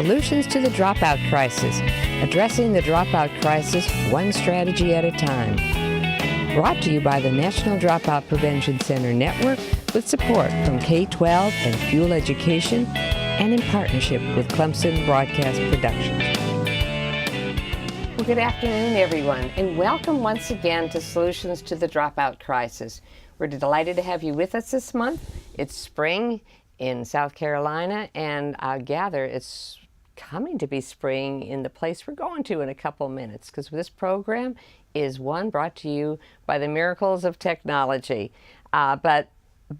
Solutions to the Dropout Crisis, addressing the dropout crisis one strategy at a time. Brought to you by the National Dropout Prevention Center Network with support from K-12 and Fuel Education and in partnership with Clemson Broadcast Productions. Well, good afternoon, everyone, and welcome once again to Solutions to the Dropout Crisis. We're delighted to have you with us this month. It's spring in South Carolina, and I gather it's coming to be spring in the place we're going to in a couple minutes, because this program is one brought to you by the miracles of technology. But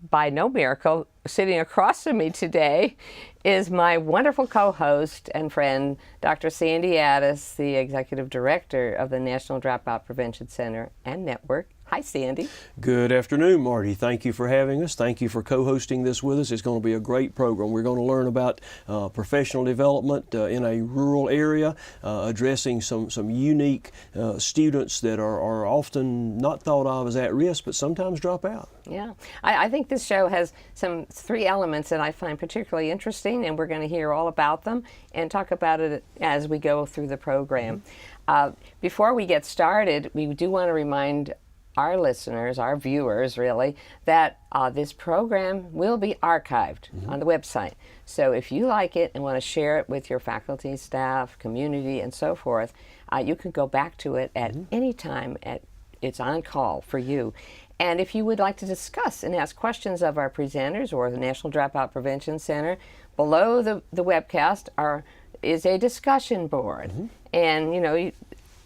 by no miracle, sitting across from me today is my wonderful co-host and friend, Dr. Sandy Addis, the Executive Director of the National Dropout Prevention Center and Network. Hi, Sandy. Good afternoon, Marty. Thank you for having us. Thank you for co-hosting this with us. It's going to be a great program. We're going to learn about professional development in a rural area, addressing some unique students that are often not thought of as at risk, but sometimes drop out. Yeah, I think this show has three elements that I find particularly interesting, and we're going to hear all about them and talk about it as we go through the program. Before we get started, we do want to remind our listeners, our viewers really, that this program will be archived on the website. So if you like it and want to share it with your faculty, staff, community, and so forth, you can go back to it at any time. It's on call for you. And if you would like to discuss and ask questions of our presenters or the National Dropout Prevention Center, below the webcast is a discussion board. And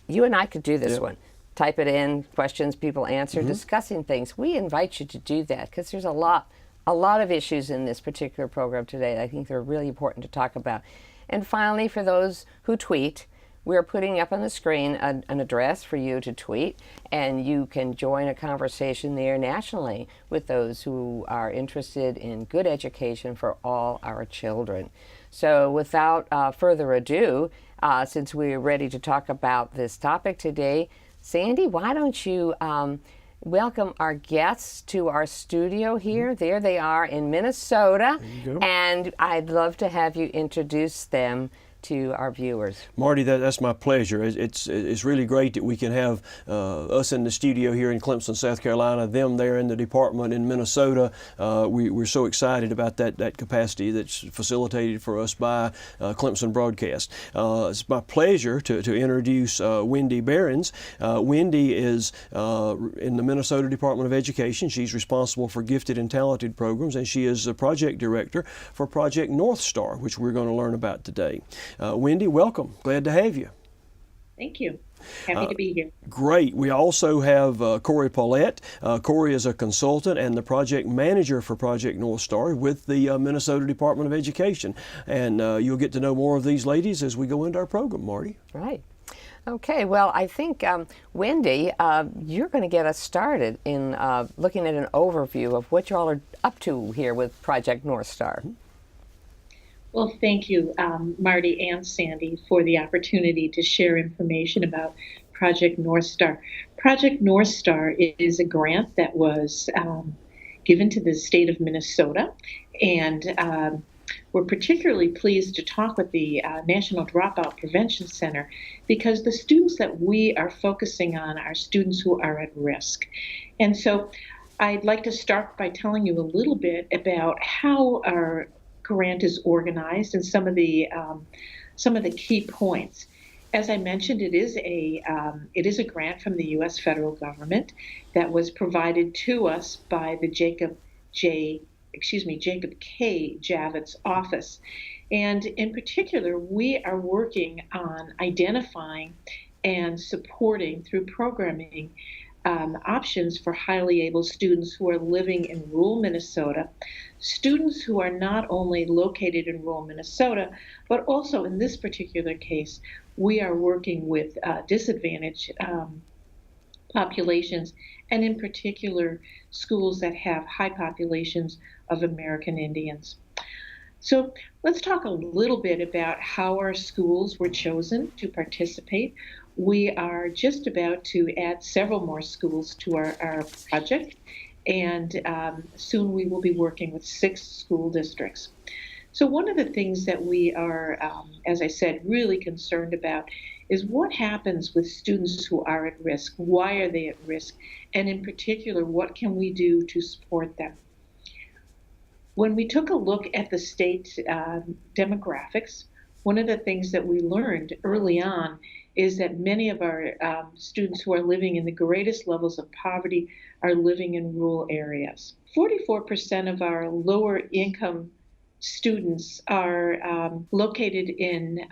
you and I could do this one. Type it in, questions people answer, discussing things. We invite you to do that because there's a lot of issues in this particular program today that I think they're really important to talk about. And finally, for those who tweet, we're putting up on the screen an address for you to tweet, and you can join a conversation there nationally with those who are interested in good education for all our children. So without further ado, since we're ready to talk about this topic today, Sandy, why don't you welcome our guests to our studio here. There they are in Minnesota. There you go. And I'd love to have you introduce them to our viewers. Marty, that's my pleasure. It's really great that we can have us in the studio here in Clemson, South Carolina, them there in the department in Minnesota. We're so excited about that capacity that's facilitated for us by Clemson Broadcast. It's my pleasure to introduce Wendy Behrens. Wendy is in the Minnesota Department of Education. She's responsible for gifted and talented programs, and she is the project director for Project North Star, which we're going to learn about today. Wendy, welcome. Glad to have you. Thank you. Happy to be here. Great. We also have Corey Paulette. Corey is a consultant and the project manager for Project North Star with the Minnesota Department of Education. And you'll get to know more of these ladies as we go into our program, Marty. Right. Okay, well, I think, Wendy, you're going to get us started in looking at an overview of what you all are up to here with Project North Star. Well, thank you, Marty and Sandy, for the opportunity to share information about Project North Star. Project North Star is a grant that was given to the state of Minnesota, and we're particularly pleased to talk with the National Dropout Prevention Center because the students that we are focusing on are students who are at risk. And so I'd like to start by telling you a little bit about how our grant is organized and some of the key points. As I mentioned, it is a grant from the U.S. federal government that was provided to us by the Jacob K. Javits office, and in particular, we are working on identifying and supporting through programming options for highly able students who are living in rural Minnesota, students who are not only located in rural Minnesota, but also in this particular case, we are working with disadvantaged populations, and in particular, schools that have high populations of American Indians. So let's talk a little bit about how our schools were chosen to participate. We are just about to add several more schools to our project, and soon we will be working with 6 school districts. So one of the things that we are, as I said, really concerned about is what happens with students who are at risk. Why are they at risk? And in particular, what can we do to support them? When we took a look at the state demographics, one of the things that we learned early on is that many of our students who are living in the greatest levels of poverty are living in rural areas. 44% of our lower income students are located in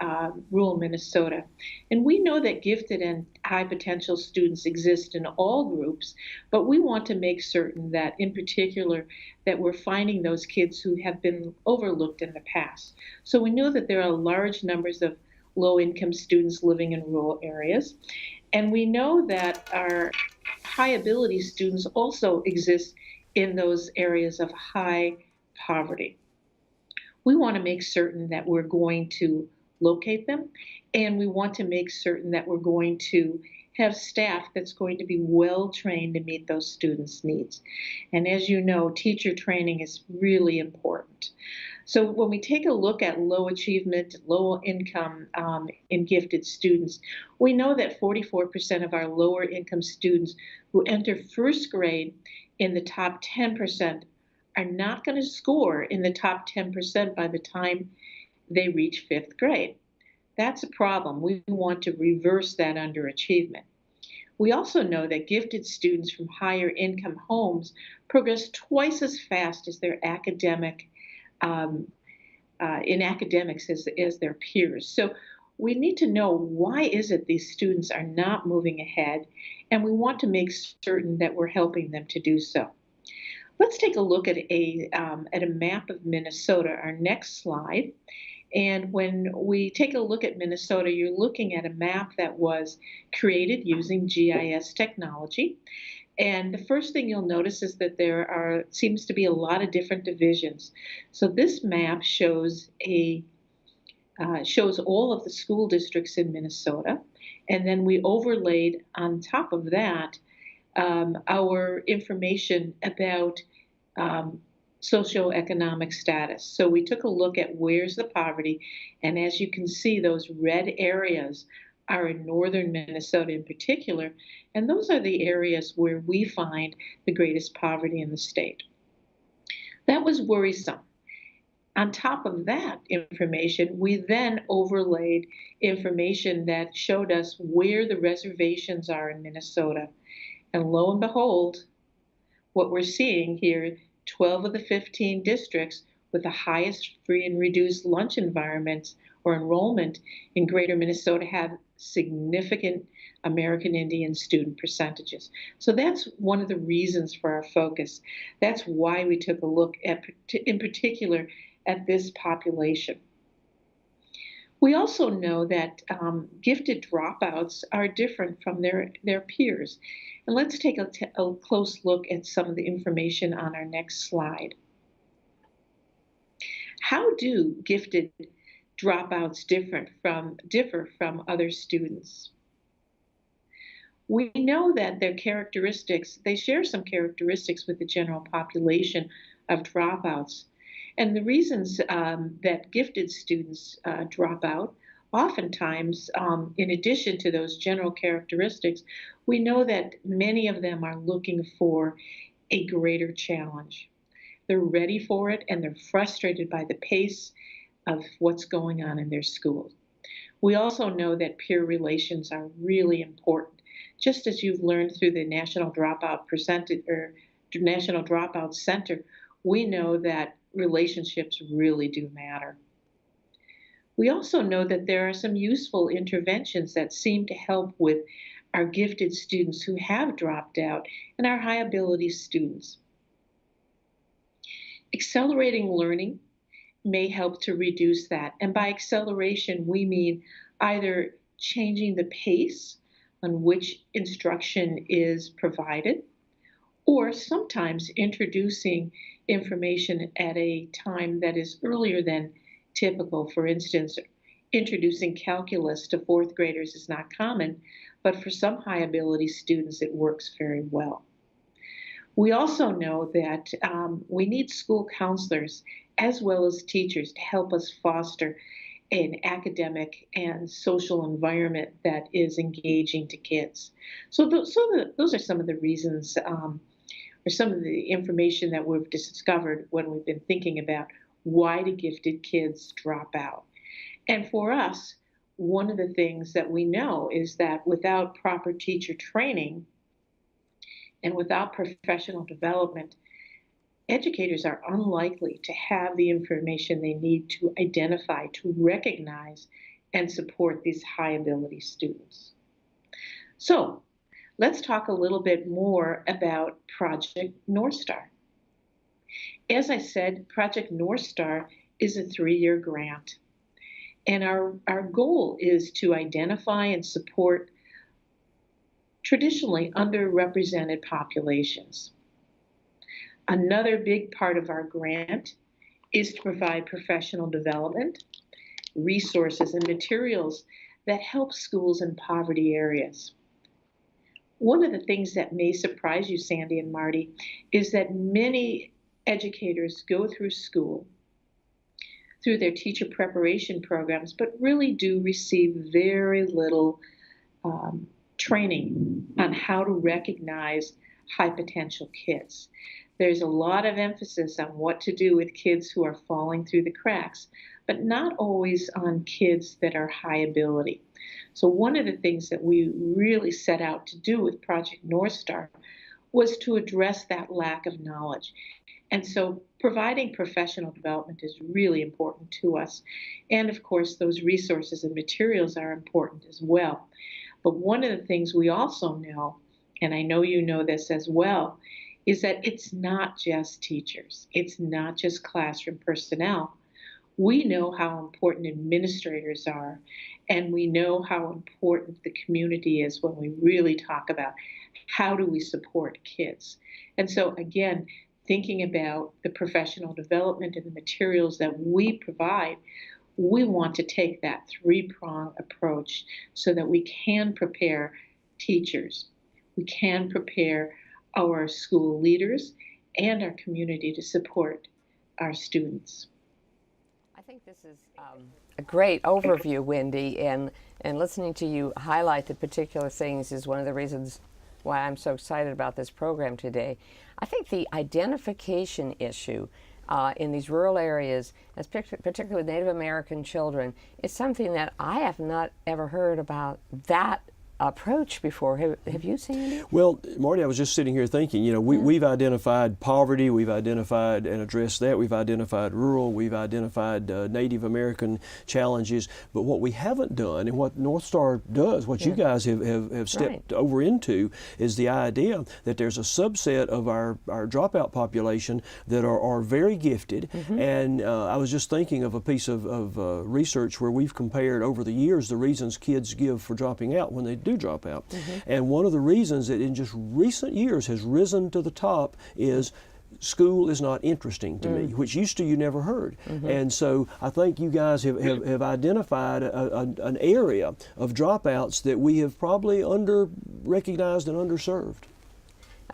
rural Minnesota. And we know that gifted and high potential students exist in all groups, but we want to make certain that in particular that we're finding those kids who have been overlooked in the past. So we know that there are large numbers of low income students living in rural areas. And we know that our high ability students also exist in those areas of high poverty. We want to make certain that we're going to locate them, and we want to make certain that we're going to have staff that's going to be well trained to meet those students' needs. And as you know, teacher training is really important. So when we take a look at low achievement, low income, and gifted students, we know that 44% of our lower income students who enter first grade in the top 10% are not going to score in the top 10% by the time they reach fifth grade. That's a problem. We want to reverse that underachievement. We also know that gifted students from higher income homes progress twice as fast as their in academics as their peers. So we need to know, why is it these students are not moving ahead, and we want to make certain that we're helping them to do so. Let's take a look at a map of Minnesota, our next slide. And when we take a look at Minnesota, you're looking at a map that was created using GIS technology. And the first thing you'll notice is that there seems to be a lot of different divisions. So this map shows shows all of the school districts in Minnesota, and then we overlaid on top of that our information about socioeconomic status. So we took a look at where's the poverty, and as you can see, those red areas are in northern Minnesota in particular, and those are the areas where we find the greatest poverty in the state. That was worrisome. On top of that information, we then overlaid information that showed us where the reservations are in Minnesota. And lo and behold, what we're seeing here, 12 of the 15 districts with the highest free and reduced lunch environments or enrollment in greater Minnesota have significant American Indian student percentages. So that's one of the reasons for our focus. That's why we took a look at, in particular, at this population. We also know that gifted dropouts are different from their peers. And let's take a close look at some of the information on our next slide. How do gifted dropouts differ from other students? We know that their characteristics, they share some characteristics with the general population of dropouts. And the reasons that gifted students drop out, oftentimes, in addition to those general characteristics, we know that many of them are looking for a greater challenge. They're ready for it, and they're frustrated by the pace of what's going on in their school. We also know that peer relations are really important. Just as you've learned through the National Dropout National Dropout Center, we know that relationships really do matter. We also know that there are some useful interventions that seem to help with our gifted students who have dropped out and our high ability students. Accelerating learning may help to reduce that. And by acceleration, we mean either changing the pace on which instruction is provided, or sometimes introducing information at a time that is earlier than typical. For instance, introducing calculus to fourth graders is not common, but for some high ability students, it works very well. We also know that we need school counselors as well as teachers to help us foster an academic and social environment that is engaging to kids. Those are some of the reasons, or some of the information that we've discovered when we've been thinking about why do gifted kids drop out. And for us, one of the things that we know is that without proper teacher training and without professional development, educators are unlikely to have the information they need to identify, to recognize, and support these high ability students. So let's talk a little bit more about Project North Star. As I said, Project North Star is a 3-year grant. And our goal is to identify and support traditionally underrepresented populations. Another big part of our grant is to provide professional development, resources, and materials that help schools in poverty areas. One of the things that may surprise you, Sandy and Marty, is that many educators go through school, through their teacher preparation programs, but really do receive very little training on how to recognize high potential kids. There's a lot of emphasis on what to do with kids who are falling through the cracks, but not always on kids that are high ability. So one of the things that we really set out to do with Project North Star was to address that lack of knowledge. And so providing professional development is really important to us. And of course, those resources and materials are important as well. But one of the things we also know, and I know you know this as well, is that it's not just teachers. It's not just classroom personnel. We know how important administrators are, and we know how important the community is when we really talk about how do we support kids. And so again, thinking about the professional development and the materials that we provide, we want to take that 3-prong approach so that we can prepare teachers, we can prepare our school leaders and our community to support our students. I think this is a great overview, Wendy, and listening to you highlight the particular things is one of the reasons why I'm so excited about this program today. I think the identification issue in these rural areas, particularly with Native American children, is something that I have not ever heard about that approach before. Have you, Sandy? Well, Marty, I was just sitting here thinking, you know, we've identified poverty, we've identified and addressed that, we've identified rural, we've identified Native American challenges, but what we haven't done and what North Star does, what you guys have stepped over into, is the idea that there's a subset of our dropout population that are very gifted. And I was just thinking of a piece of research where we've compared over the years the reasons kids give for dropping out when they do drop out. And one of the reasons that in just recent years has risen to the top is school is not interesting to me, which used to you never heard. And so I think you guys have identified an area of dropouts that we have probably under-recognized and underserved.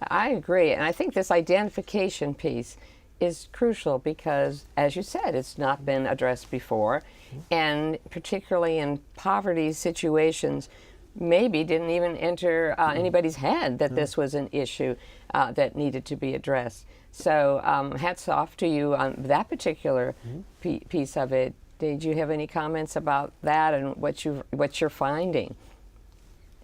I agree, and I think this identification piece is crucial because, as you said, it's not been addressed before, and particularly in poverty situations, maybe didn't even enter anybody's head that this was an issue that needed to be addressed. So hats off to you on that particular piece of it. Did you have any comments about that and what you're finding?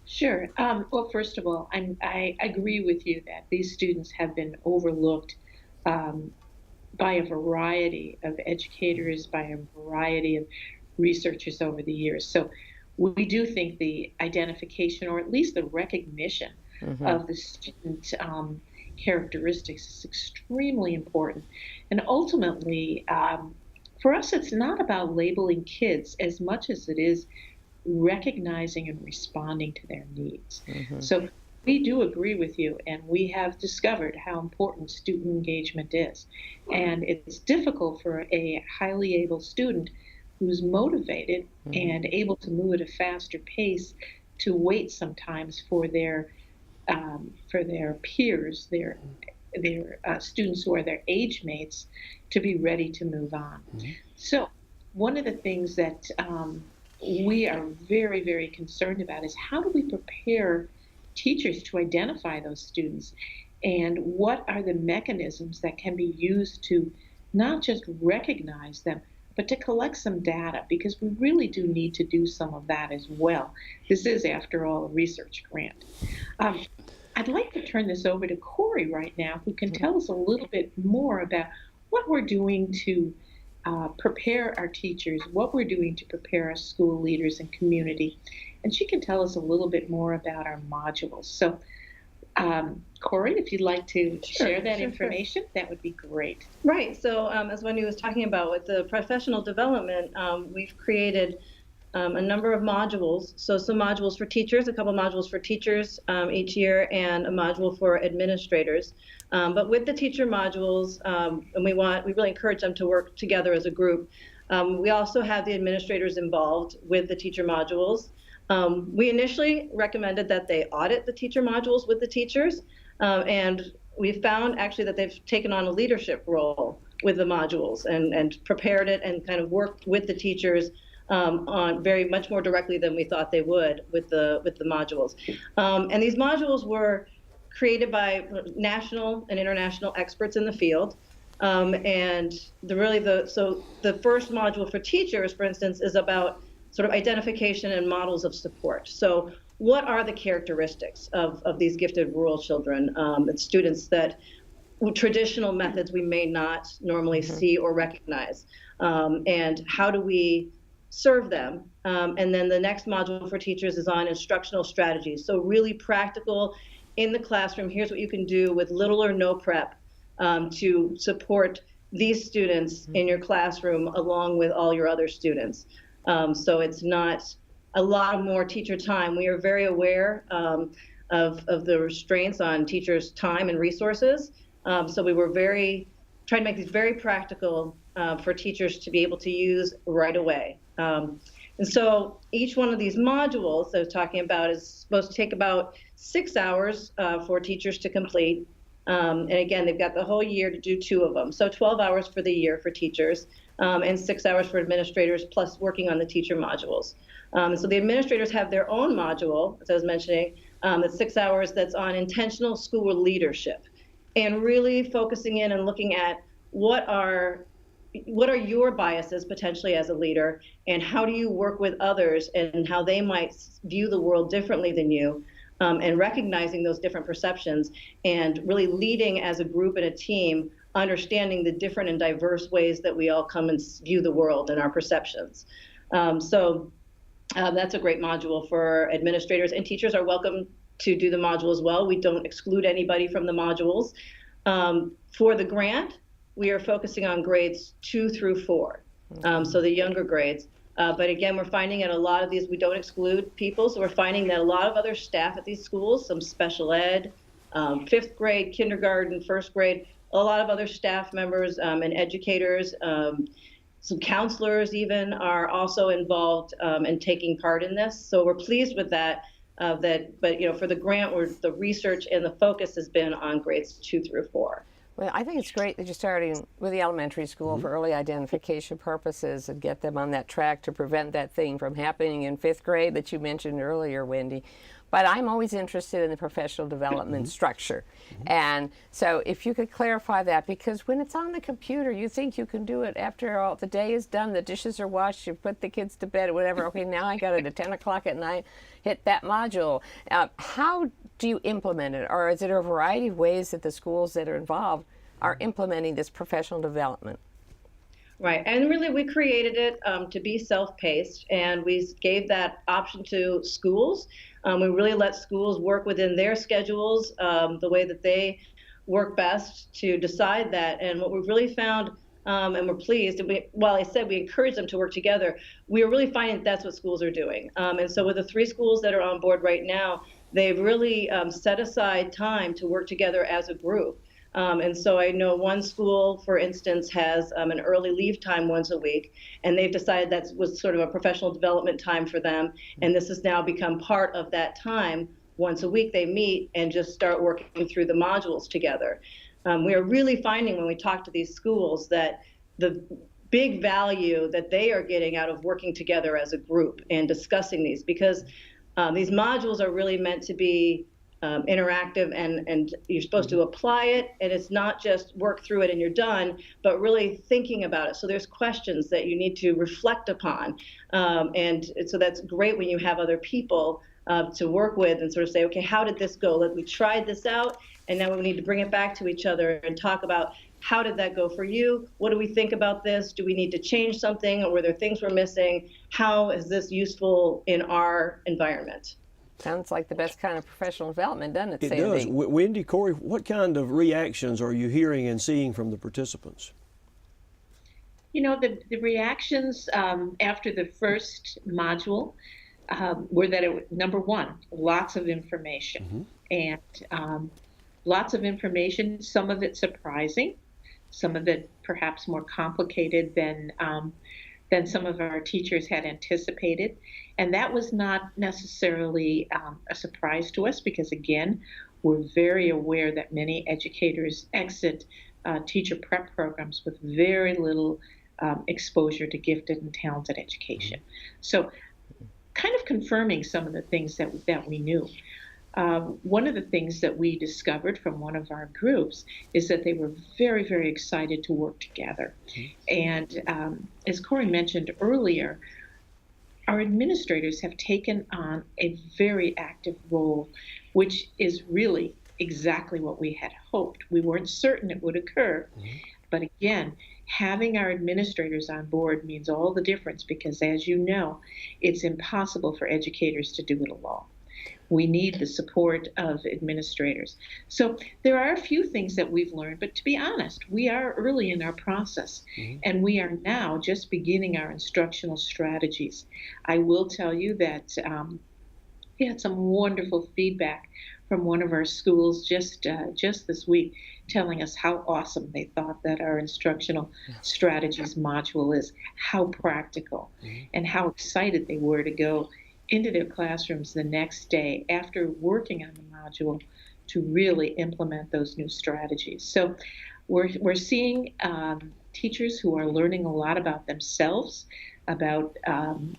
Sure. Well, first of all, I agree with you that these students have been overlooked by a variety of educators, by a variety of researchers over the years. So we do think the identification, or at least the recognition of the student characteristics is extremely important. And ultimately, for us, it's not about labeling kids as much as it is recognizing and responding to their needs. So we do agree with you, and we have discovered how important student engagement is. And it's difficult for a highly able student who's motivated and able to move at a faster pace to wait sometimes for their peers, their students who are their age mates to be ready to move on. So one of the things that we are very, very concerned about is how do we prepare teachers to identify those students, and what are the mechanisms that can be used to not just recognize them, but to collect some data, because we really do need to do some of that as well. This is, after all, a research grant. I'd like to turn this over to Corey right now, who can tell us a little bit more about what we're doing to prepare our teachers, what we're doing to prepare our school leaders and community. And she can tell us a little bit more about our modules. So, Corey, if you'd like to share that information, that would be great. Right. So as Wendy was talking about with the professional development, we've created a number of modules. So some modules for teachers, a couple modules for teachers each year, and a module for administrators. But with the teacher modules, and we really encourage them to work together as a group. We also have the administrators involved with the teacher modules. We initially recommended that they audit the teacher modules with the teachers, and we found actually that they've taken on a leadership role with the modules and prepared it and kind of worked with the teachers on very much more directly than we thought they would with the modules. And these modules were created by national and international experts in the field. And the first module for teachers, for instance, is about sort of identification and models of support. So what are the characteristics of these gifted rural children and students that traditional methods we may not normally see or recognize? And how do we serve them? And then the next module for teachers is on instructional strategies. So really practical in the classroom. Here's what you can do with little or no prep to support these students in your classroom along with all your other students. So it's not a lot more teacher time. We are very aware of the restraints on teachers' time and resources. So we were trying to make these very practical for teachers to be able to use right away. And so each one of these modules that I was talking about is supposed to take about 6 hours for teachers to complete. And again, they've got the whole year to do 2 of them. So 12 hours for the year for teachers, and 6 hours for administrators, plus working on the teacher modules. So the administrators have their own module, as I was mentioning, that's 6 hours, that's on intentional school leadership, and really focusing in and looking at what are your biases potentially as a leader, and how do you work with others and how they might view the world differently than you, and recognizing those different perceptions and really leading as a group and a team, understanding the different and diverse ways that we all come and view the world and our perceptions. So that's a great module for administrators, and teachers are welcome to do the module as well. We don't exclude anybody from the modules. For the grant, we are focusing on grades 2 through 4, so the younger grades. But again, we're finding at a lot of these, we don't exclude people, so we're finding that a lot of other staff at these schools, some special ed, 5th grade, kindergarten, 1st grade, a lot of other staff members and educators, some counselors even are also involved in taking part in this. So we're pleased with that. But for the grant, the research and the focus has been on grades 2 through 4. Well, I think it's great that you're starting with the elementary school for early identification purposes and get them on that track to prevent that thing from happening in 5th grade that you mentioned earlier, Wendy. But I'm always interested in the professional development structure. And so if you could clarify that, because when it's on the computer, you think you can do it after all the day is done, the dishes are washed, you put the kids to bed or whatever. Okay, now I got it at 10 o'clock at night, hit that module. How do you implement it? Or is it a variety of ways that the schools that are involved are implementing this professional development? Right, and really we created it to be self-paced, and we gave that option to schools. We really let schools work within their schedules, the way that they work best to decide that. And what we've really found, and we're pleased, and while I said we encourage them to work together, we are really finding that's what schools are doing. And so with the 3 schools that are on board right now, they've really set aside time to work together as a group. And so I know one school, for instance, has an early leave time once a week, and they've decided that was sort of a professional development time for them. And this has now become part of that time. Once a week they meet and just start working through the modules together. we are really finding when we talk to these schools that the big value that they are getting out of working together as a group and discussing these, because these modules are really meant to be interactive, and you're supposed to apply it, and it's not just work through it and you're done, but really thinking about it. So there's questions that you need to reflect upon, and so that's great when you have other people to work with and sort of say, okay, how did this go? We tried this out, and now we need to bring it back to each other and talk about, how did that go for you? What do we think about this? Do we need to change something, or were there things we're missing? How is this useful in our environment? Sounds like the best kind of professional development, doesn't it, It Sandy? does. Wendy, Corey, what kind of reactions are you hearing and seeing from the participants? You know, the reactions after the first module were that number one, lots of information, and lots of information, some of it surprising, some of it perhaps more complicated than some of our teachers had anticipated. And that was not necessarily a surprise to us, because again, we're very aware that many educators exit teacher prep programs with very little exposure to gifted and talented education. So kind of confirming some of the things that we knew. One of the things that we discovered from one of our groups is that they were very, very excited to work together. And as Corey mentioned earlier, our administrators have taken on a very active role, which is really exactly what we had hoped. We weren't certain it would occur. But again, having our administrators on board means all the difference, because as you know, it's impossible for educators to do it alone. We need the support of administrators. So there are a few things that we've learned, but to be honest, we are early in our process, and we are now just beginning our instructional strategies. I will tell you that we had some wonderful feedback from one of our schools just this week, telling us how awesome they thought that our instructional strategies module is, how practical, and how excited they were to go into their classrooms the next day after working on the module to really implement those new strategies. So we're seeing teachers who are learning a lot about themselves, about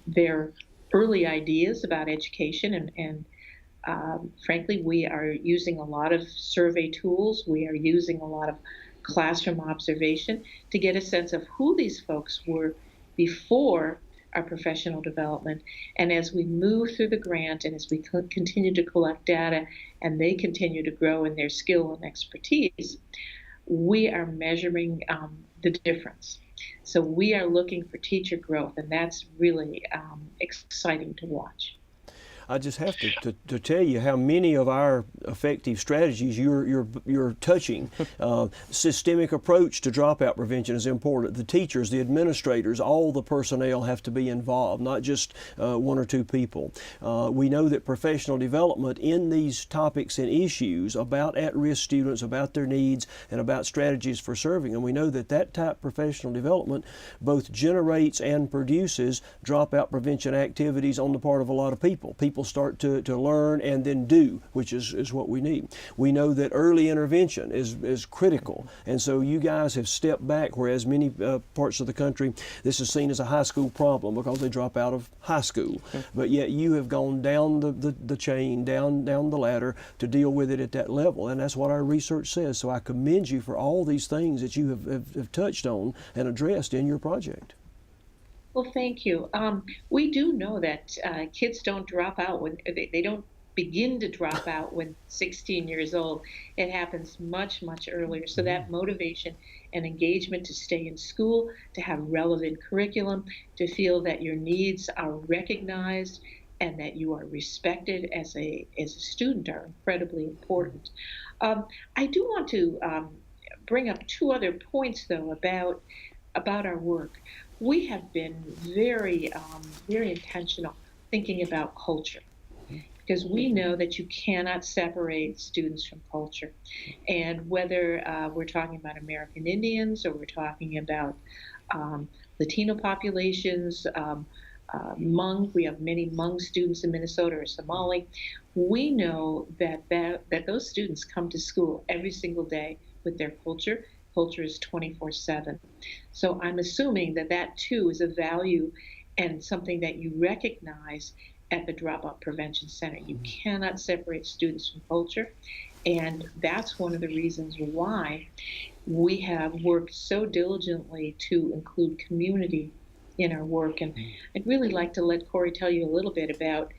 their early ideas about education, and frankly, we are using a lot of survey tools. We are using a lot of classroom observation to get a sense of who these folks were before our professional development. And as we move through the grant, and as we continue to collect data, and they continue to grow in their skill and expertise, we are measuring the difference. So we are looking for teacher growth, and that's really exciting to watch. I just have to tell you how many of our effective strategies you're touching. Systemic approach to dropout prevention is important. The teachers, the administrators, all the personnel have to be involved, not just one or two people. We know that professional development in these topics and issues about at-risk students, about their needs, and about strategies for serving them, we know that that type of professional development both generates and produces dropout prevention activities on the part of a lot of people. People start to learn and then do, which is what we need. We know that early intervention is critical, and so you guys have stepped back, whereas many parts of the country this is seen as a high school problem because they drop out of high school. But yet you have gone down the chain, down the ladder to deal with it at that level, and that's what our research says. So I commend you for all these things that you have touched on and addressed in your project. Well, thank you. We do know that kids don't drop out when they don't begin to drop out when 16 years old. It happens much, much earlier. So that motivation and engagement to stay in school, to have relevant curriculum, to feel that your needs are recognized and that you are respected as a student are incredibly important. I do want to bring up two other points, though, about our work. We have been very intentional thinking about culture, because we know that you cannot separate students from culture. And whether we're talking about American Indians or we're talking about Latino populations, Hmong, we have many Hmong students in Minnesota, or Somali, we know that those students come to school every single day with their culture. Culture is 24/7. So I'm assuming that that too is a value and something that you recognize at the Dropout Prevention Center. You cannot separate students from culture. And that's one of the reasons why we have worked so diligently to include community in our work. And I'd really like to let Corey tell you a little bit about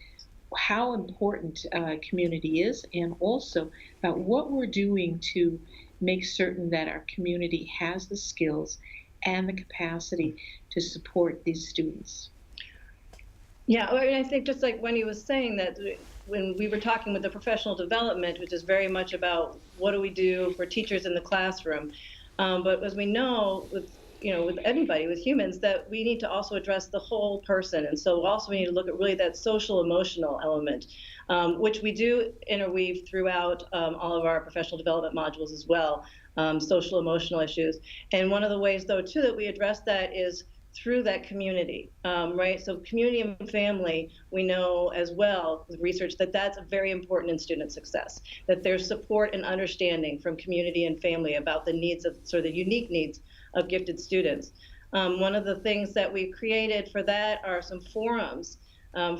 how important community is, and also about what we're doing to make certain that our community has the skills and the capacity to support these students. Yeah, I mean, I think just like Wendy was saying, that when we were talking with the professional development, which is very much about what do we do for teachers in the classroom, but as we know, with anybody, with humans, that we need to also address the whole person, and so also we need to look at really that social emotional element, which we do interweave throughout all of our professional development modules as well, social emotional issues. And one of the ways, though, too, that we address that is through that community, right? So community and family, we know as well with research that that's very important in student success, that there's support and understanding from community and family about the needs of, sort of the unique needs of gifted students. One of the things that we've created for that are some forums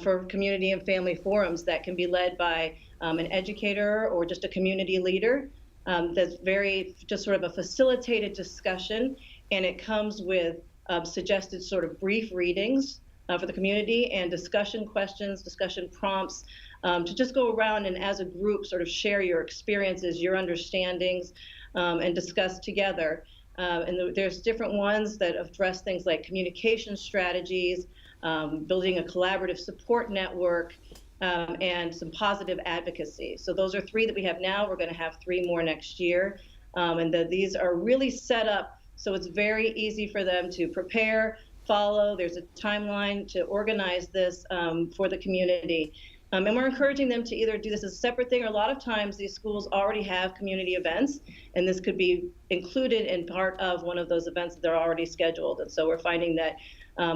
for community and family forums that can be led by an educator or just a community leader. That's very just sort of a facilitated discussion, and it comes with suggested sort of brief readings for the community and discussion questions, discussion prompts, to just go around and as a group sort of share your experiences, your understandings, and discuss together. And there's different ones that address things like communication strategies, building a collaborative support network, and some positive advocacy. So those are 3 that we have now. We're going to have 3 more next year. And these are really set up so it's very easy for them to prepare, follow. There's a timeline to organize this for the community. And we're encouraging them to either do this as a separate thing, or a lot of times these schools already have community events, and this could be included in part of one of those events that they're already scheduled. And so we're finding that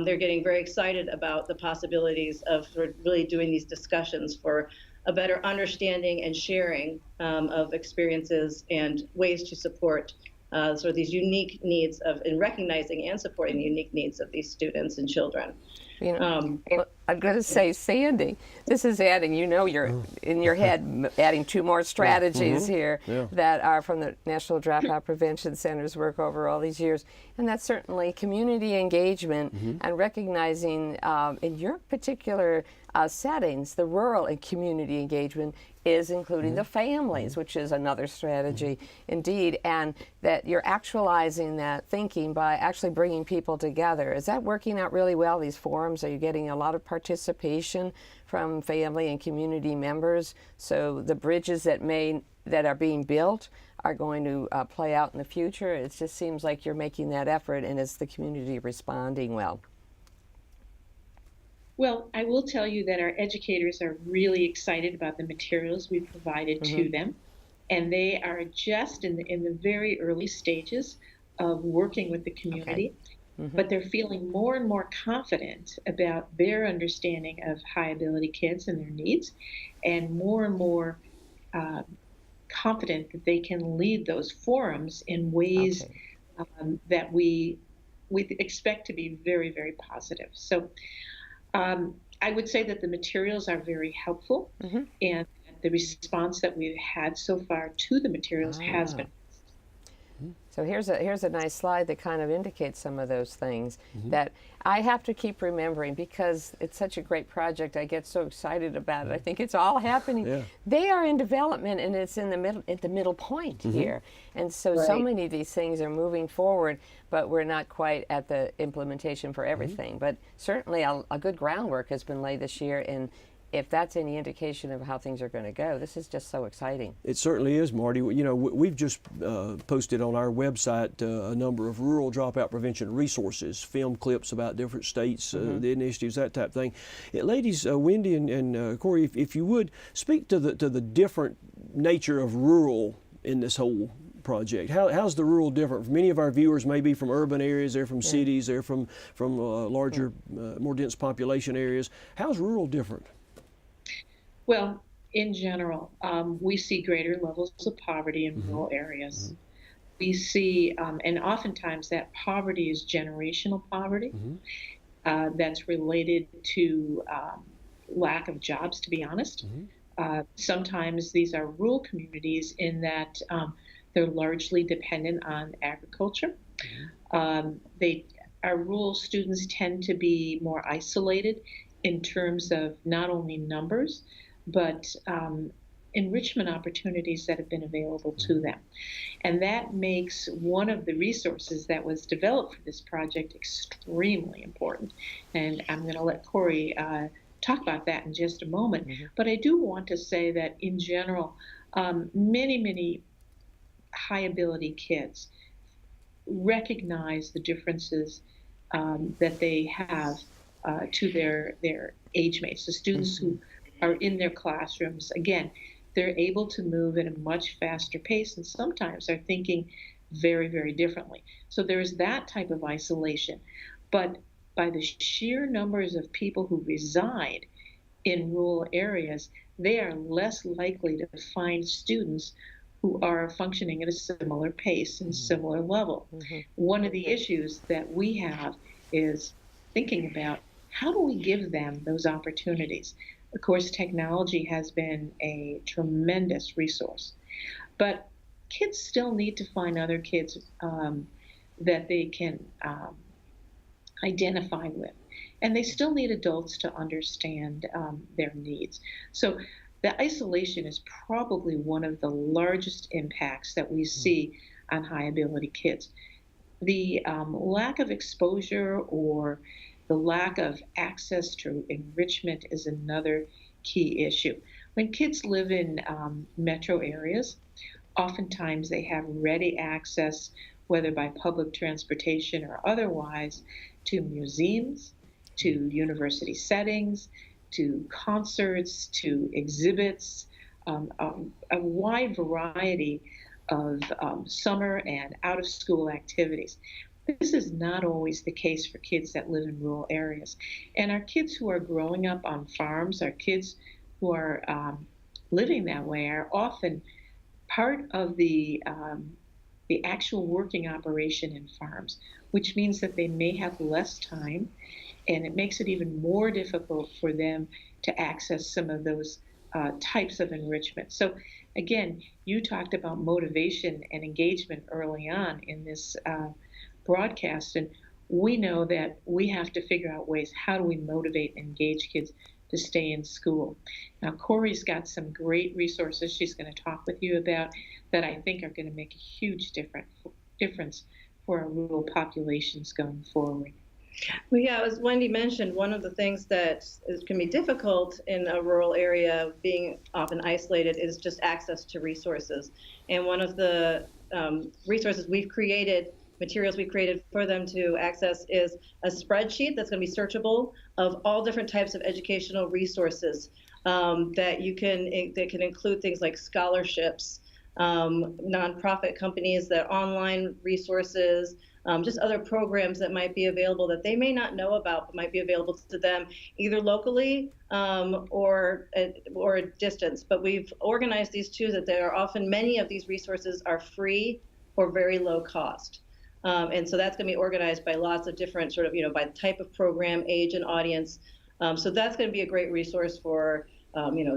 they're getting very excited about the possibilities of sort of really doing these discussions for a better understanding and sharing of experiences and ways to support sort of these unique needs of, in recognizing and supporting the unique needs of these students and children. You know, well, I'm going to say, Sandy, this is adding, you're in your head adding 2 more strategies here that are from the National Dropout Prevention Center's work over all these years. And that's certainly community engagement and recognizing in your particular settings, the rural and community engagement is including the families, which is another strategy indeed, and that you're actualizing that thinking by actually bringing people together. Is that working out really well, these forums? Are you getting a lot of participation from family and community members? So the bridges that are being built are going to play out in the future? It just seems like you're making that effort, and is the community responding well? Well, I will tell you that our educators are really excited about the materials we've provided to them, and they are just in the very early stages of working with the community, but they're feeling more and more confident about their understanding of high ability kids and their needs, and more confident that they can lead those forums in ways that we expect to be very, very positive. So I would say that the materials are very helpful, and the response that we've had so far to the materials has been. So here's a nice slide that kind of indicates some of those things that I have to keep remembering, because it's such a great project. I get so excited about it. I think it's all happening. Yeah. They are in development, and it's in the middle, at the middle point here. And so so many of these things are moving forward, but we're not quite at the implementation for everything. But certainly a good groundwork has been laid this year, and if that's any indication of how things are going to go, this is just so exciting. It certainly is, Marty. You know, we've just posted on our website a number of rural dropout prevention resources, film clips about different states, the initiatives, that type of thing. Ladies, Wendy and Corey, if you would, speak to the different nature of rural in this whole project. How's the rural different? Many of our viewers may be from urban areas, they're from cities, they're from larger, more dense population areas. How's rural different? Well, in general, we see greater levels of poverty in rural areas. we see, and oftentimes that poverty is generational poverty. That's related to lack of jobs, to be honest. Sometimes these are rural communities in that they're largely dependent on agriculture. Our rural students tend to be more isolated in terms of not only numbers, but enrichment opportunities that have been available to them. And that makes one of the resources that was developed for this project extremely important. And I'm going to let Corey talk about that in just a moment. But I do want to say that in general, many high ability kids recognize the differences that they have to their age mates, the students who are in their classrooms. Again, they're able to move at a much faster pace and sometimes are thinking very differently. So there's that type of isolation. But by the sheer numbers of people who reside in rural areas, they are less likely to find students who are functioning at a similar pace and similar level. One of the issues that we have is thinking about how do we give them those opportunities? Of course, technology has been a tremendous resource, but kids still need to find other kids that they can identify with. And they still need adults to understand their needs. So the isolation is probably one of the largest impacts that we see on high ability kids. The lack of exposure or the lack of access to enrichment is another key issue. When kids live in metro areas, oftentimes they have ready access, whether by public transportation or otherwise, to museums, to university settings, to concerts, to exhibits, a wide variety of summer and out-of-school activities. This is not always the case for kids that live in rural areas. And our kids who are growing up on farms, our kids who are living that way are often part of the actual working operation in farms, which means that they may have less time, and it makes it even more difficult for them to access some of those types of enrichment. So again, you talked about motivation and engagement early on in this broadcast, and we know that we have to figure out ways, how do we motivate and engage kids to stay in school? Now, Corey's got some great resources she's going to talk with you about that I think are going to make a huge difference for our rural populations going forward. Well, yeah, as Wendy mentioned, one of the things that can be difficult in a rural area, being often isolated, is just access to resources. And one of the resources we've created, materials we've created for them to access, is a spreadsheet that's going to be searchable of all different types of educational resources that can include things like scholarships, nonprofit companies, that online resources, just other programs that might be available that they may not know about but might be available to them either locally or at distance. But we've organized these too, that there are often many of these resources are free or very low cost. And so that's going to be organized by lots of different sort of, by type of program, age, and audience. So that's going to be a great resource for,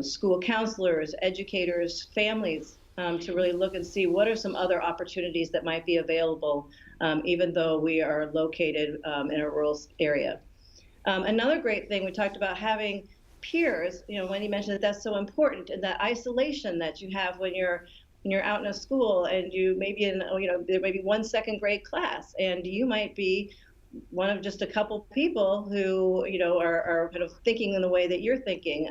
school counselors, educators, families, to really look and see what are some other opportunities that might be available, even though we are located in a rural area. Another great thing, we talked about having peers. Wendy mentioned that that's so important, and that isolation that you have when you're out in a school and you may be in, there may be one second grade class, and you might be one of just a couple people who, are kind of thinking in the way that you're thinking.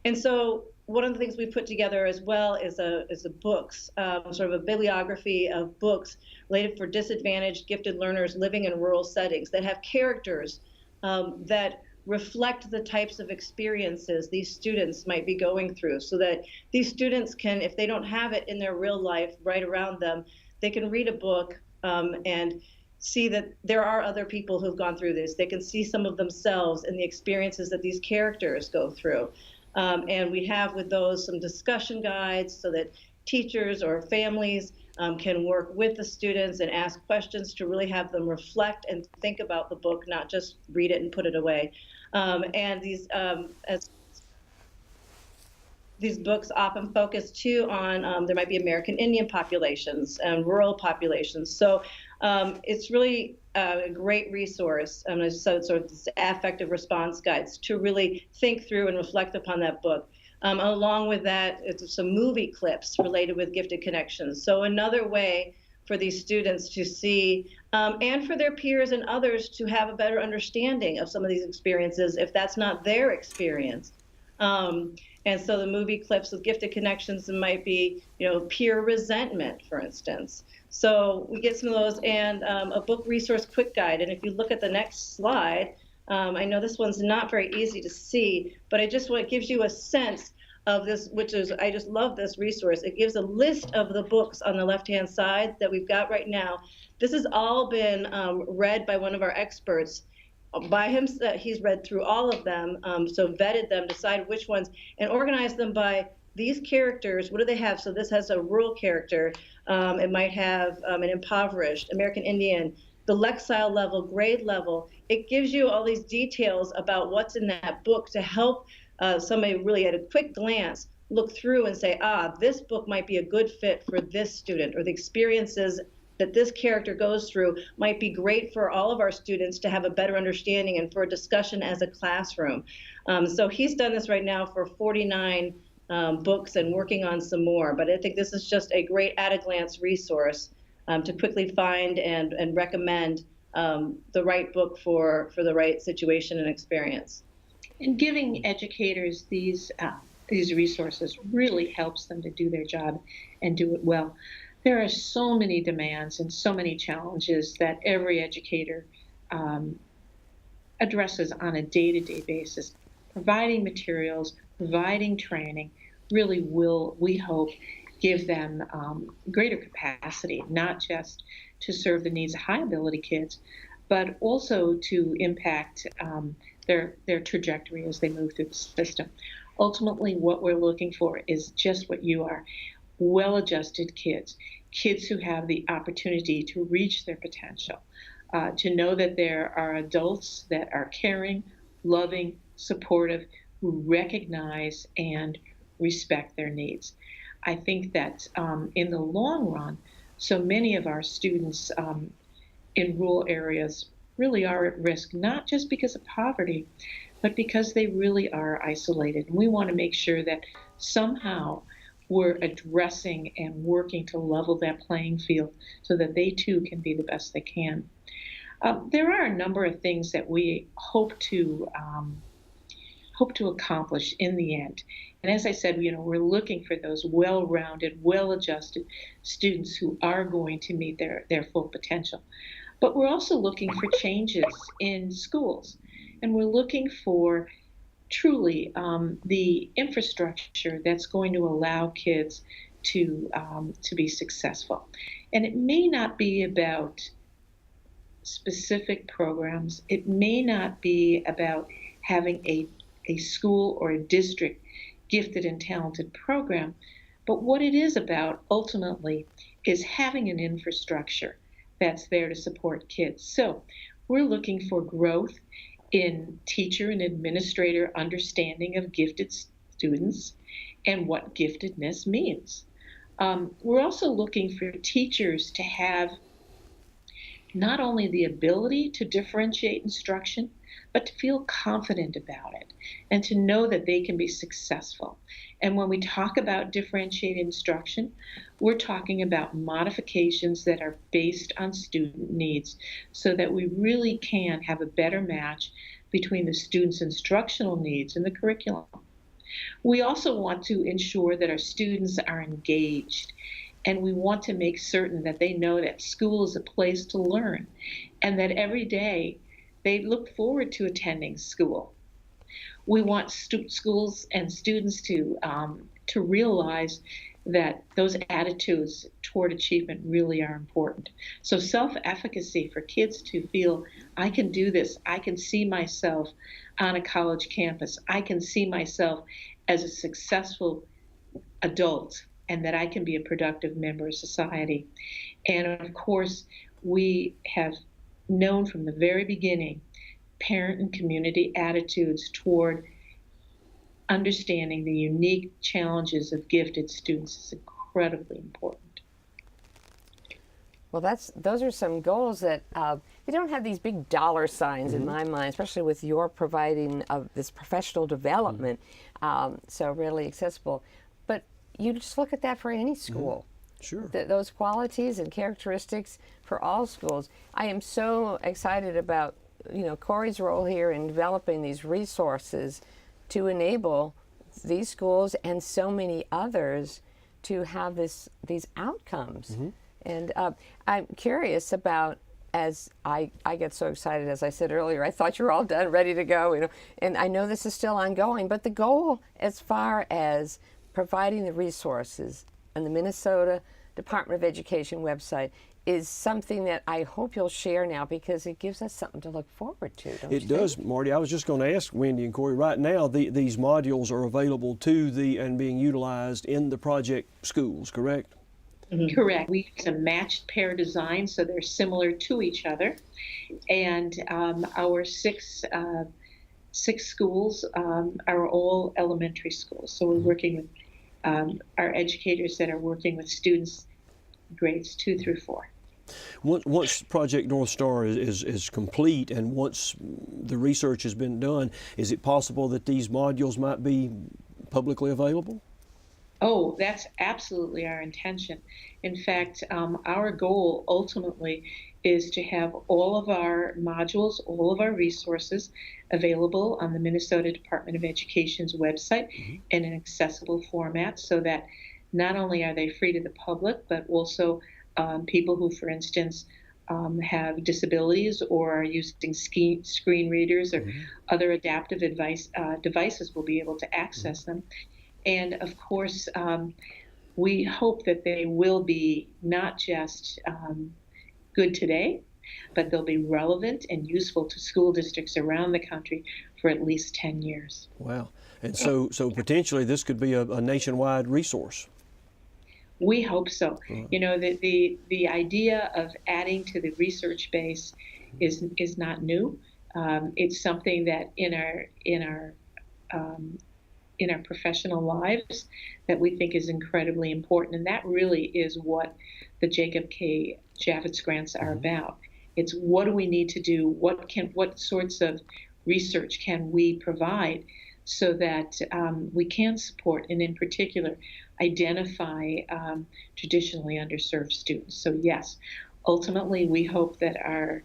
And so one of the things we put together as well is a books, sort of a bibliography of books related for disadvantaged, gifted learners living in rural settings that have characters that reflect the types of experiences these students might be going through, so that these students can, if they don't have it in their real life right around them, they can read a book and see that there are other people who've gone through this. They can see some of themselves in the experiences that these characters go through. And we have with those some discussion guides so that teachers or families can work with the students and ask questions to really have them reflect and think about the book, not just read it and put it away. And these books often focus too on there might be American Indian populations and rural populations. So it's really a great resource. So sort of this affective response guides to really think through and reflect upon that book. Along with that, it's some movie clips related with Gifted Connections. So another way for these students to see and for their peers and others to have a better understanding of some of these experiences if that's not their experience. And so the movie clips with Gifted Connections might be, peer resentment, for instance. So we get some of those, and a book resource quick guide. And if you look at the next slide, I know this one's not very easy to see, but it gives you a sense of this, I just love this resource. It gives a list of the books on the left-hand side that we've got right now. This has all been read by one of our experts. By him, he's read through all of them, so vetted them, decided which ones, and organized them by these characters. What do they have? So this has a rural character. It might have an impoverished, American Indian, the Lexile level, grade level. It gives you all these details about what's in that book to help somebody really at a quick glance look through and say, this book might be a good fit for this student, or the experiences that this character goes through might be great for all of our students to have a better understanding and for a discussion as a classroom. So he's done this right now for 49 books and working on some more. But I think this is just a great at-a-glance resource to quickly find and recommend the right book for the right situation and experience. And giving educators these resources really helps them to do their job and do it well. There are so many demands and so many challenges that every educator addresses on a day-to-day basis. Providing materials, providing training really will, we hope, give them greater capacity, not just to serve the needs of high-ability kids, but also to impact their trajectory as they move through the system. Ultimately, what we're looking for is just what you are, well-adjusted kids who have the opportunity to reach their potential, to know that there are adults that are caring, loving, supportive, who recognize and respect their needs. I think that in the long run, so many of our students in rural areas really are at risk, not just because of poverty, but because they really are isolated. And we want to make sure that somehow we're addressing and working to level that playing field so that they too can be the best they can. There are a number of things that we hope to accomplish in the end. And as I said, we're looking for those well-rounded, well-adjusted students who are going to meet their full potential. But we're also looking for changes in schools. And we're looking for truly the infrastructure that's going to allow kids to be successful. And it may not be about specific programs. It may not be about having a school or a district gifted and talented program. But what it is about ultimately is having an infrastructure that's there to support kids. So we're looking for growth in teacher and administrator understanding of gifted students and what giftedness means. We're also looking for teachers to have not only the ability to differentiate instruction, but to feel confident about it and to know that they can be successful. And when we talk about differentiated instruction, we're talking about modifications that are based on student needs so that we really can have a better match between the students' instructional needs and the curriculum. We also want to ensure that our students are engaged, and we want to make certain that they know that school is a place to learn and that every day they look forward to attending school. We want schools and students to realize that those attitudes toward achievement really are important. So self-efficacy for kids to feel, I can do this, I can see myself on a college campus, I can see myself as a successful adult and that I can be a productive member of society. And of course, we have known from the very beginning parent and community attitudes toward understanding the unique challenges of gifted students is incredibly important. Well, those are some goals that you don't have these big dollar signs in my mind, especially with your providing of this professional development, so really accessible. But you just look at that for any school. Sure. Those qualities and characteristics for all schools. I am so excited about Corey's role here in developing these resources to enable these schools and so many others to have these outcomes. And I'm curious about, as I get so excited, as I said earlier, I thought you were all done, ready to go, and I know this is still ongoing, but the goal as far as providing the resources on the Minnesota Department of Education website is something that I hope you'll share now, because it gives us something to look forward to, don't you It does, think? Marty. I was just going to ask Wendy and Corey, right now these modules are available and being utilized in the project schools, correct? Correct. We use a matched pair design, so they're similar to each other. And our six schools are all elementary schools. So we're working with our educators that are working with students grades 2 through 4. Once Project North Star is complete, and once the research has been done, is it possible that these modules might be publicly available? Oh, that's absolutely our intention. In fact, our goal ultimately is to have all of our modules, all of our resources available on the Minnesota Department of Education's website in an accessible format, so that not only are they free to the public, but also people who, for instance, have disabilities or are using screen readers or other adaptive devices will be able to access them. And of course, we hope that they will be not just good today, but they'll be relevant and useful to school districts around the country for at least 10 years. Wow. And so potentially this could be a nationwide resource. We hope so. You know, the idea of adding to the research base is not new. It's something that in our professional lives that we think is incredibly important, and that really is what the Jacob K. Javits grants are about. It's what do we need to do? What sorts of research can we provide so that we can support, and in particular, identify traditionally underserved students. So yes, ultimately we hope that our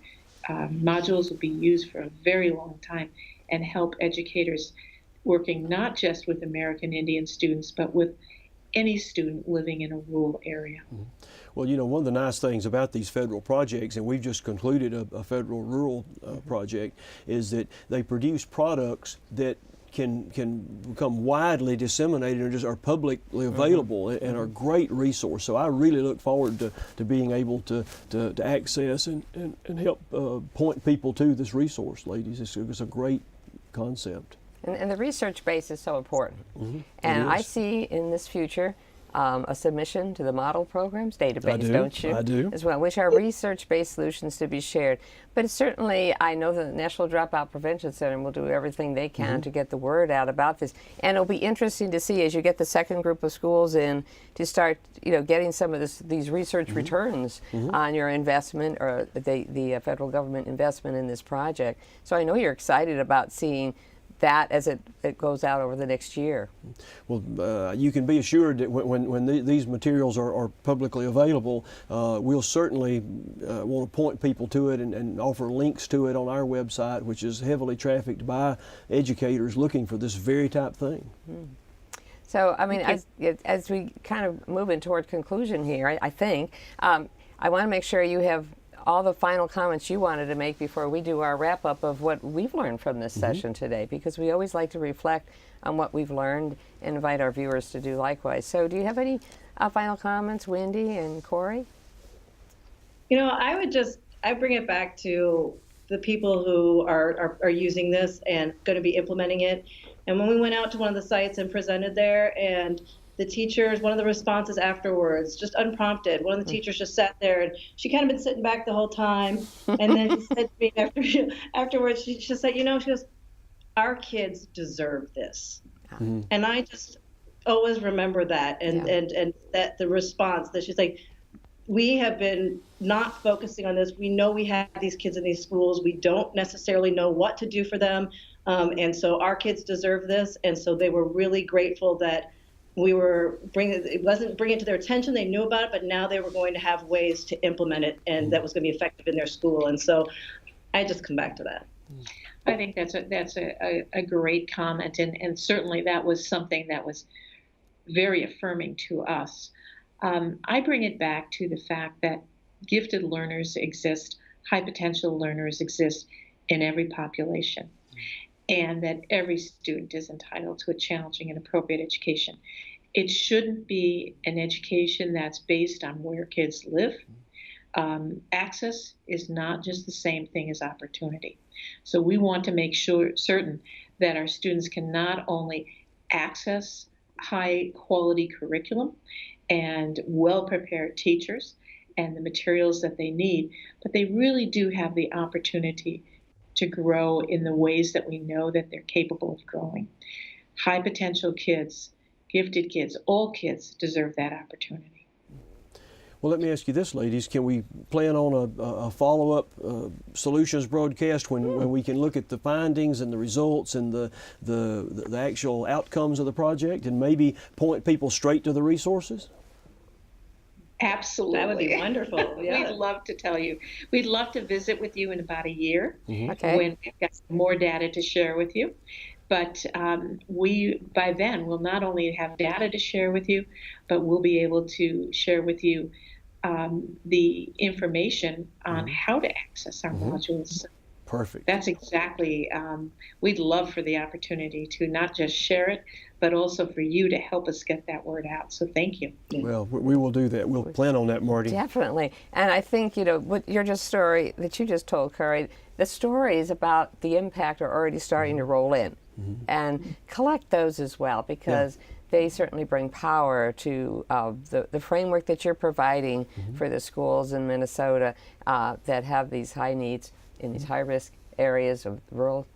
modules will be used for a very long time and help educators working not just with American Indian students, but with any student living in a rural area. Well, you know, one of the nice things about these federal projects, and we've just concluded a federal rural project, is that they produce products that can become widely disseminated and just are publicly available and are a great resource. So I really look forward to being able to access and help point people to this resource, ladies. It's a great concept. And the research base is so important. And It I is. see in this future a submission to the model programs database, don't you? I do. As well, which are research-based solutions to be shared. But certainly, I know the National Dropout Prevention Center will do everything they can to get the word out about this. And it'll be interesting to see as you get the second group of schools in to start, getting some of these research returns on your investment or the federal government investment in this project. So I know you're excited about seeing that as it goes out over the next year. Well, you can be assured that when these materials are publicly available, we'll certainly want to point people to it and offer links to it on our website, which is heavily trafficked by educators looking for this very type thing. So, I mean, as we kind of move in toward conclusion here, I think, I want to make sure you have all the final comments you wanted to make before we do our wrap-up of what we've learned from this session today, because we always like to reflect on what we've learned and invite our viewers to do likewise. So do you have any final comments, Wendy and Corey? I bring it back to the people who are using this and going to be implementing it. And when we went out to one of the sites and presented there, and the teachers, one of the responses afterwards, just unprompted, one of the teachers just sat there and she kind of been sitting back the whole time. And then she said to me afterwards, she just said, she goes, our kids deserve this. And I just always remember that. And that the response that she's like, we have been not focusing on this. We know we have these kids in these schools. We don't necessarily know what to do for them. And so our kids deserve this. And so they were really grateful that we were it wasn't bringing it to their attention. They knew about it, but now they were going to have ways to implement it, and that was going to be effective in their school. And so I just come back to that. I think that's a great comment, and certainly that was something that was very affirming to us. I bring it back to the fact that gifted learners exist, high potential learners exist in every population, and that every student is entitled to a challenging and appropriate education. It shouldn't be an education that's based on where kids live. Access is not just the same thing as opportunity. So we want to make certain that our students can not only access high quality curriculum and well-prepared teachers and the materials that they need, but they really do have the opportunity to grow in the ways that we know that they're capable of growing. High potential kids, gifted kids, all kids deserve that opportunity. Well, let me ask you this, ladies. Can we plan on a follow-up solutions broadcast when we can look at the findings and the results and the actual outcomes of the project and maybe point people straight to the resources? Absolutely. That would be wonderful. Yeah. We'd love to tell you. We'd love to visit with you in about a year Okay. when we've got more data to share with you. But we, by then, will not only have data to share with you, but we'll be able to share with you the information on how to access our modules. Perfect. That's exactly, we'd love for the opportunity to not just share it, but also for you to help us get that word out. So thank you. Well, we will do that. We'll plan on that, Marty. Definitely. And I think, what your story that you just told, Curry, the stories about the impact are already starting to roll in. And collect those as well, because they certainly bring power to the framework that you're providing for the schools in Minnesota that have these high needs in these high-risk areas of rural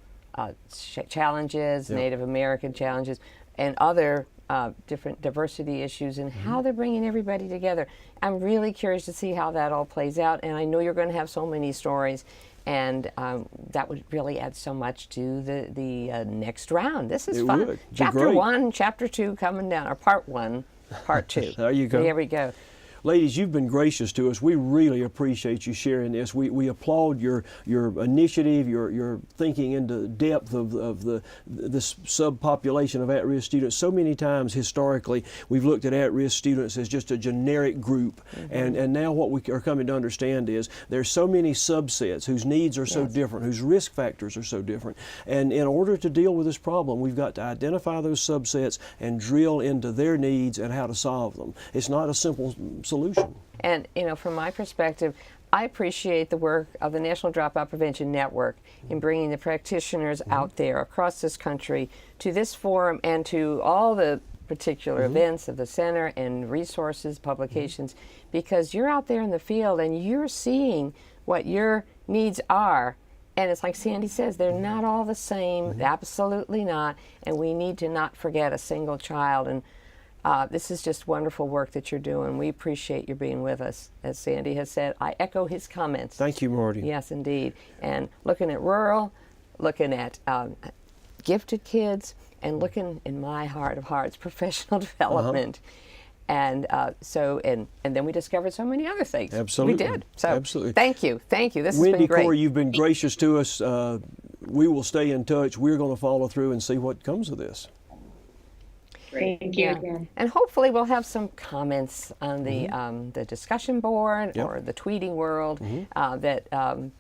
challenges, Native American challenges, and other different diversity issues, and how they're bringing everybody together. I'm really curious to see how that all plays out, and I know you're going to have so many stories, and that would really add so much to the next round. This is fun. Would. Chapter Great. 1, Chapter 2 coming down, or Part 1, Part 2. There you go. There we go. Ladies, you've been gracious to us. We really appreciate you sharing this. We applaud your initiative, your thinking into depth of this subpopulation of at-risk students. So many times historically we've looked at at-risk students as just a generic group, and now what we are coming to understand is there's so many subsets whose needs are so different, whose risk factors are so different. And in order to deal with this problem, we've got to identify those subsets and drill into their needs and how to solve them. It's not a simple solution. And, from my perspective, I appreciate the work of the National Dropout Prevention Network in bringing the practitioners out there across this country to this forum and to all the particular events of the center and resources, publications, because you're out there in the field and you're seeing what your needs are. And it's like Sandy says, they're not all the same, absolutely not, and we need to not forget a single child. And this is just wonderful work that you're doing. We appreciate your being with us. As Sandy has said, I echo his comments. Thank you, Marty. Yes, indeed. And looking at rural, looking at gifted kids, and looking in my heart of hearts, professional development. And and then we discovered so many other things. Absolutely. We did. So absolutely. Thank you. This has Wendy, been great. Corey, you've been gracious to us. We will stay in touch. We're going to follow through and see what comes of this. Thank you again. And hopefully we'll have some comments on the discussion board or the tweeting world that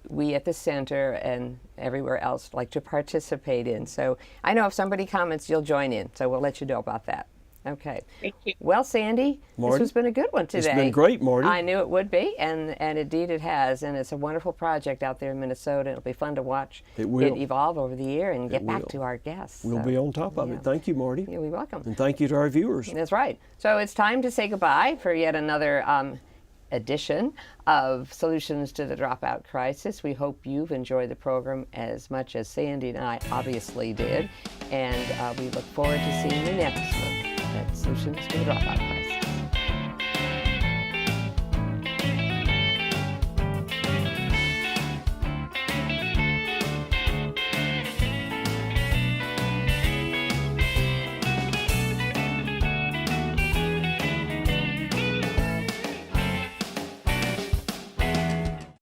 we at the center and everywhere else like to participate in. So I know if somebody comments, you'll join in. So we'll let you know about that. Okay. Thank you. Well, Sandy, Marty? this has been a good one today. It's been great, Marty. I knew it would be, and indeed it has. And it's a wonderful project out there in Minnesota. It'll be fun to watch It will. evolve over the year and get back will. to our guests. We'll So, be on top of yeah. it. Thank you, Marty. You're welcome. And thank you to our viewers. That's right. So it's time to say goodbye for yet another edition of Solutions to the Dropout Crisis. We hope you've enjoyed the program as much as Sandy and I obviously did. And we look forward to seeing you next one at Solutions to the Dropout